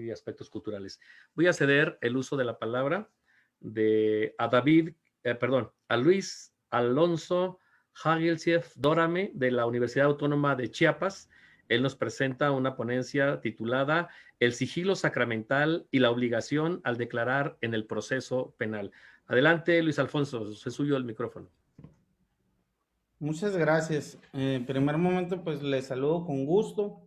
y aspectos culturales. Voy a ceder el uso de la palabra a Luis Alonso Hagelsieff Dorame de la Universidad Autónoma de Chiapas. Él nos presenta una ponencia titulada El sigilo sacramental y la obligación al declarar en el proceso penal. Adelante, Luis Alfonso, es suyo el micrófono. Muchas gracias. En primer momento, pues les saludo con gusto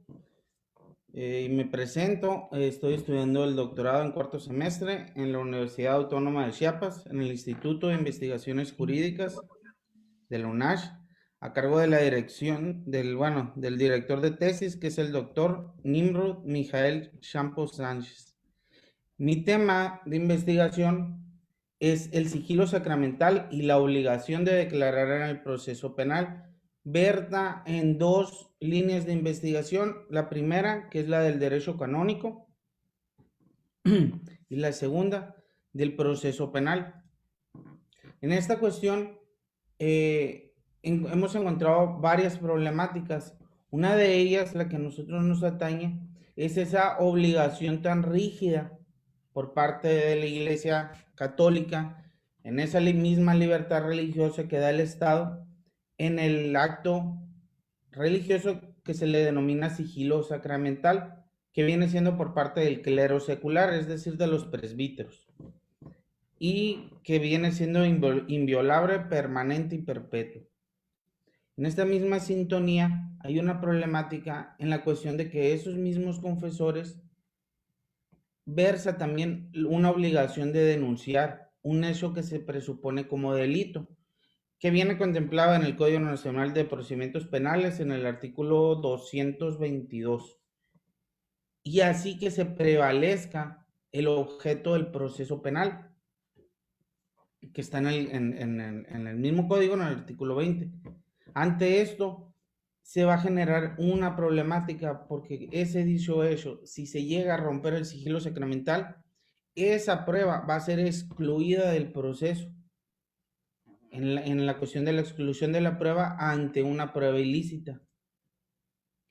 y me presento. Estoy estudiando el doctorado en cuarto semestre en la Universidad Autónoma de Chiapas, en el Instituto de Investigaciones Jurídicas de la UNACH, a cargo de la dirección del director de tesis, que es el doctor Nimrod Mijael Campos Sánchez. Mi tema de investigación es el sigilo sacramental y la obligación de declarar en el proceso penal. Verta en dos líneas de investigación. La primera, que es la del derecho canónico, y la segunda, del proceso penal. En esta cuestión hemos encontrado varias problemáticas. Una de ellas, la que a nosotros nos atañe, es esa obligación tan rígida por parte de la Iglesia Católica en esa misma libertad religiosa que da el Estado en el acto religioso que se le denomina sigilo sacramental, que viene siendo por parte del clero secular, es decir, de los presbíteros, y que viene siendo inviolable, permanente y perpetuo. En esta misma sintonía hay una problemática en la cuestión de que esos mismos confesores versa también una obligación de denunciar un hecho que se presupone como delito, que viene contemplado en el Código Nacional de Procedimientos Penales en el artículo 222, y así que se prevalezca el objeto del proceso penal, que está en el mismo código, en el artículo 20. Ante esto, se va a generar una problemática porque ese dicho hecho, si se llega a romper el sigilo sacramental, esa prueba va a ser excluida del proceso en la cuestión de la exclusión de la prueba ante una prueba ilícita.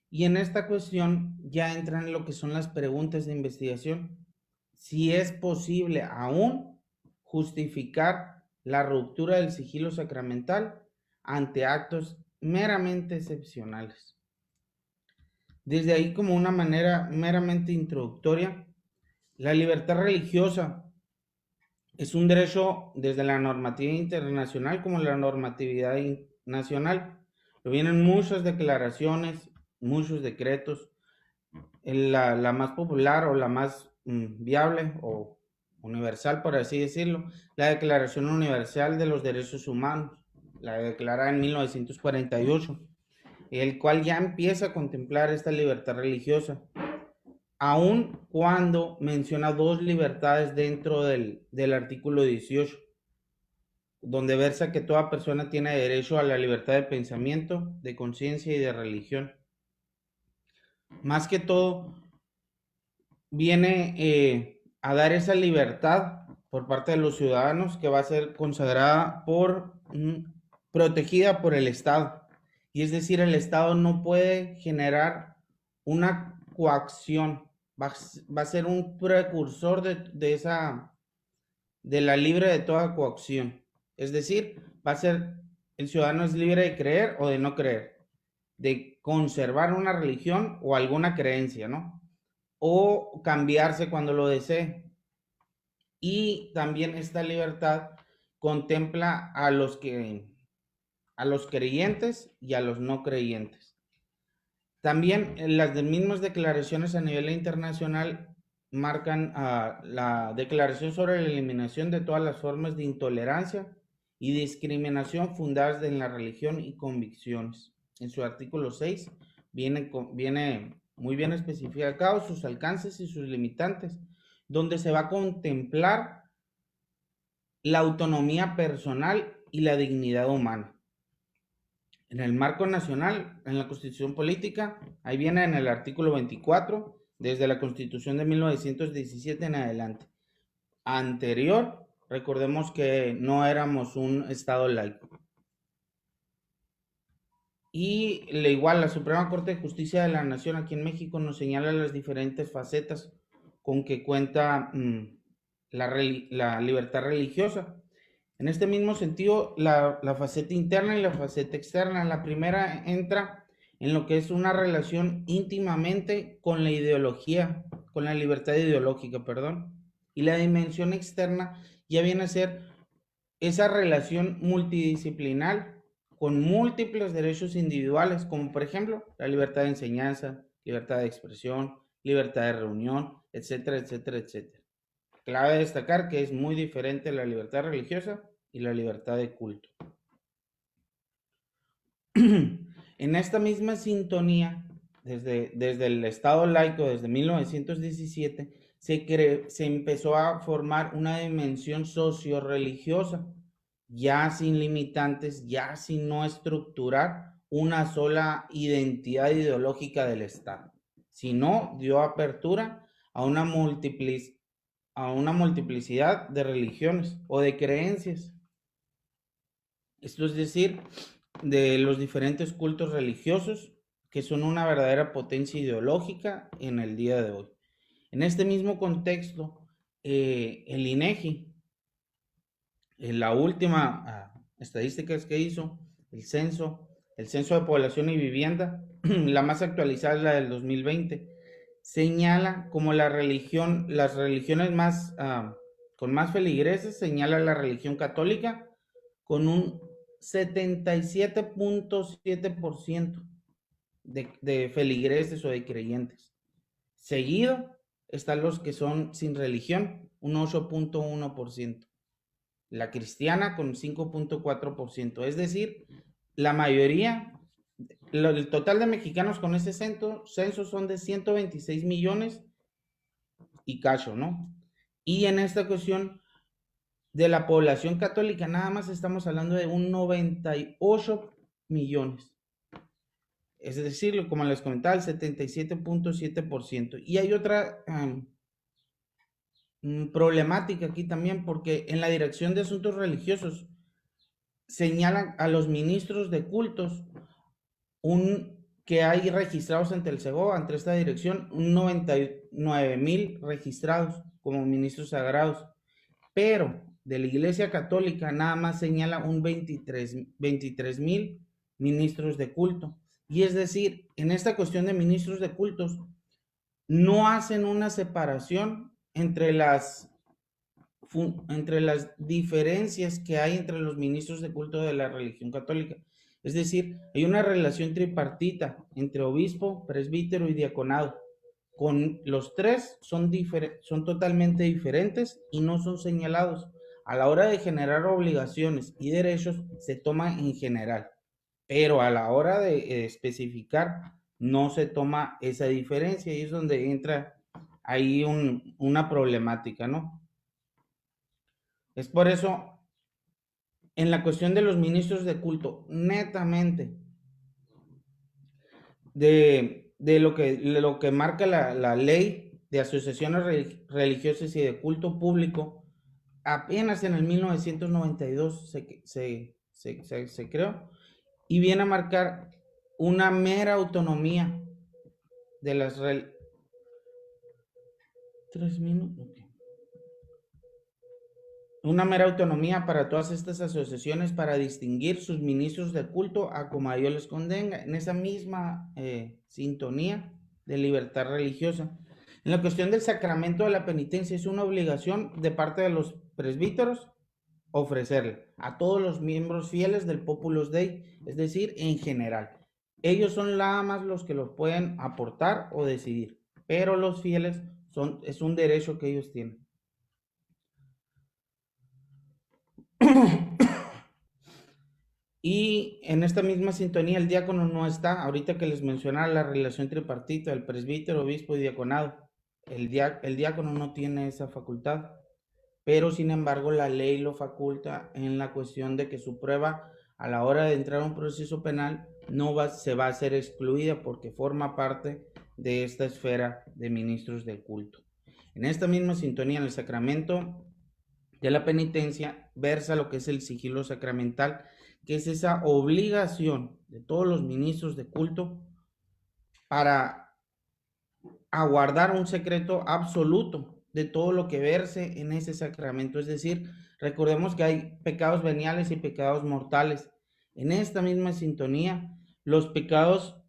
Y en esta cuestión ya entran lo que son las preguntas de investigación. Si es posible aún justificar la ruptura del sigilo sacramental ante actos meramente excepcionales. Desde ahí, como una manera meramente introductoria, la libertad religiosa es un derecho desde la normativa internacional como la normatividad nacional. Lo vienen muchas declaraciones, muchos decretos. La más popular o la más viable o universal, por así decirlo, la Declaración Universal de los Derechos Humanos, la declarada en 1948, el cual ya empieza a contemplar esta libertad religiosa, aun cuando menciona dos libertades dentro del artículo 18, donde versa que toda persona tiene derecho a la libertad de pensamiento, de conciencia y de religión. Más que todo, viene a dar esa libertad por parte de los ciudadanos que va a ser consagrada protegida por el Estado. Y es decir, el Estado no puede generar una coacción, va a ser un precursor de la libre de toda coacción. Es decir, va a ser, el ciudadano es libre de creer o de no creer, de conservar una religión o alguna creencia, ¿no? O cambiarse cuando lo desee. Y también esta libertad contempla a los creyentes y a los no creyentes. También las mismas declaraciones a nivel internacional marcan la declaración sobre la eliminación de todas las formas de intolerancia y discriminación fundadas en la religión y convicciones. En su artículo 6 viene muy bien especificados sus alcances y sus limitantes, donde se va a contemplar la autonomía personal y la dignidad humana. En el marco nacional, en la Constitución Política, ahí viene en el artículo 24, desde la Constitución de 1917 en adelante. Anterior, recordemos que no éramos un Estado laico. Y igual la Suprema Corte de Justicia de la Nación aquí en México nos señala las diferentes facetas con que cuenta la libertad religiosa. En este mismo sentido, la faceta interna y la faceta externa. La primera entra en lo que es una relación íntimamente con la ideología, con la libertad ideológica, perdón. Y la dimensión externa ya viene a ser esa relación multidisciplinar con múltiples derechos individuales, como por ejemplo la libertad de enseñanza, libertad de expresión, libertad de reunión, etcétera, etcétera, etcétera. Clave destacar que es muy diferente la libertad religiosa y la libertad de culto. En esta misma sintonía, desde el Estado laico, desde 1917, se empezó a formar una dimensión socio-religiosa, ya sin limitantes, ya sin no estructurar una sola identidad ideológica del Estado, sino dio apertura a una multiplicidad de religiones o de creencias. Esto es decir, de los diferentes cultos religiosos que son una verdadera potencia ideológica en el día de hoy. En este mismo contexto, el INEGI, la última estadística que hizo, el censo de población y vivienda, la más actualizada es la del 2020, señala como las religiones más, con más feligreses, señala la religión católica con un 77.7% de feligreses o de creyentes. Seguido están los que son sin religión, un 8.1%. La cristiana con 5.4%. Es decir, la mayoría, el total de mexicanos con ese censo son de 126 millones y cacho, ¿no? Y en esta cuestión de la población católica nada más estamos hablando de un 98 millones. Es decir, como les comentaba, el 77.7%. Y hay otra problemática aquí también, porque en la Dirección de Asuntos Religiosos señalan a los ministros de cultos que hay registrados ante el SEGO, ante esta dirección, un 99,000 registrados como ministros sagrados. Pero de la Iglesia Católica nada más señala un 23,000 ministros de culto. Y es decir, en esta cuestión de ministros de cultos, no hacen una separación entre las diferencias que hay entre los ministros de culto de la religión católica. Es decir, hay una relación tripartita entre obispo, presbítero y diaconado. Con los tres son totalmente diferentes y no son señalados. A la hora de generar obligaciones y derechos se toma en general, pero a la hora de especificar no se toma esa diferencia y es donde entra ahí una problemática, ¿no? Es por eso, en la cuestión de los ministros de culto, netamente, de lo que marca la ley de asociaciones religiosas y de culto público, apenas en el 1992 se creó y viene a marcar una mera autonomía de las 3 minutos. Una mera autonomía para todas estas asociaciones para distinguir sus ministros de culto a como a ellos les convenga, en esa misma sintonía de libertad religiosa. En la cuestión del sacramento de la penitencia, es una obligación de parte de los presbíteros ofrecerle a todos los miembros fieles del Populus Dei, es decir, en general. Ellos son nada más los que los pueden aportar o decidir, pero los fieles es un derecho que ellos tienen. Y en esta misma sintonía el diácono no está, ahorita que les mencionaba la relación tripartita, el presbítero, obispo y diaconado, el diácono no tiene esa facultad, pero sin embargo la ley lo faculta en la cuestión de que su prueba a la hora de entrar a un proceso penal se va a ser excluida porque forma parte de esta esfera de ministros del culto. En esta misma sintonía, en el sacramento de la penitencia, versa lo que es el sigilo sacramental, que es esa obligación de todos los ministros de culto para a guardar un secreto absoluto de todo lo que verse en ese sacramento. Es decir, recordemos que hay pecados veniales y pecados mortales. En esta misma sintonía, los pecados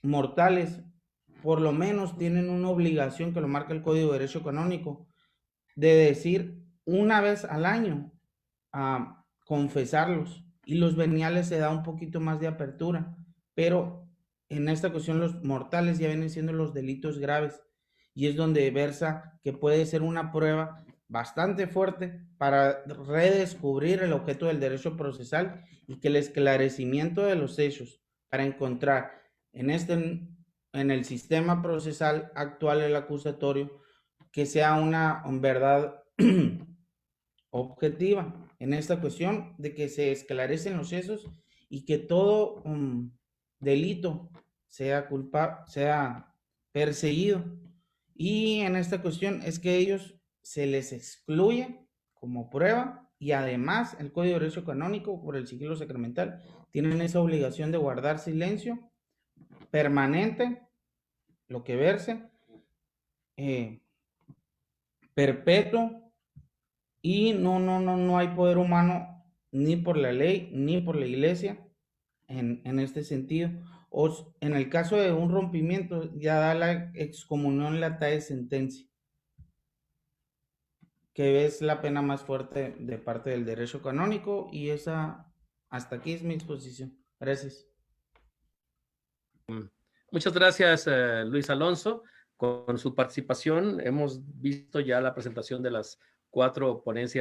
mortales por lo menos tienen una obligación que lo marca el Código de Derecho Canónico de decir una vez al año a confesarlos, y los veniales se da un poquito más de apertura, pero en esta cuestión los mortales ya vienen siendo los delitos graves, y es donde versa que puede ser una prueba bastante fuerte para redescubrir el objeto del derecho procesal y que el esclarecimiento de los hechos para encontrar en el sistema procesal actual el acusatorio que sea una verdad objetiva en esta cuestión de que se esclarecen los hechos y que todo delito sea sea perseguido. Y en esta cuestión es que ellos se les excluye como prueba, y además el Código de Derecho Canónico por el sigilo sacramental tienen esa obligación de guardar silencio permanente, lo que verse, perpetuo, y no hay poder humano ni por la ley ni por la iglesia en este sentido. O en el caso de un rompimiento, ya da la excomunión la de sentencia, que es la pena más fuerte de parte del derecho canónico, y esa, hasta aquí es mi exposición. Gracias. Muchas gracias, Luis Alonso. Con su participación hemos visto ya la presentación de las 4 ponencias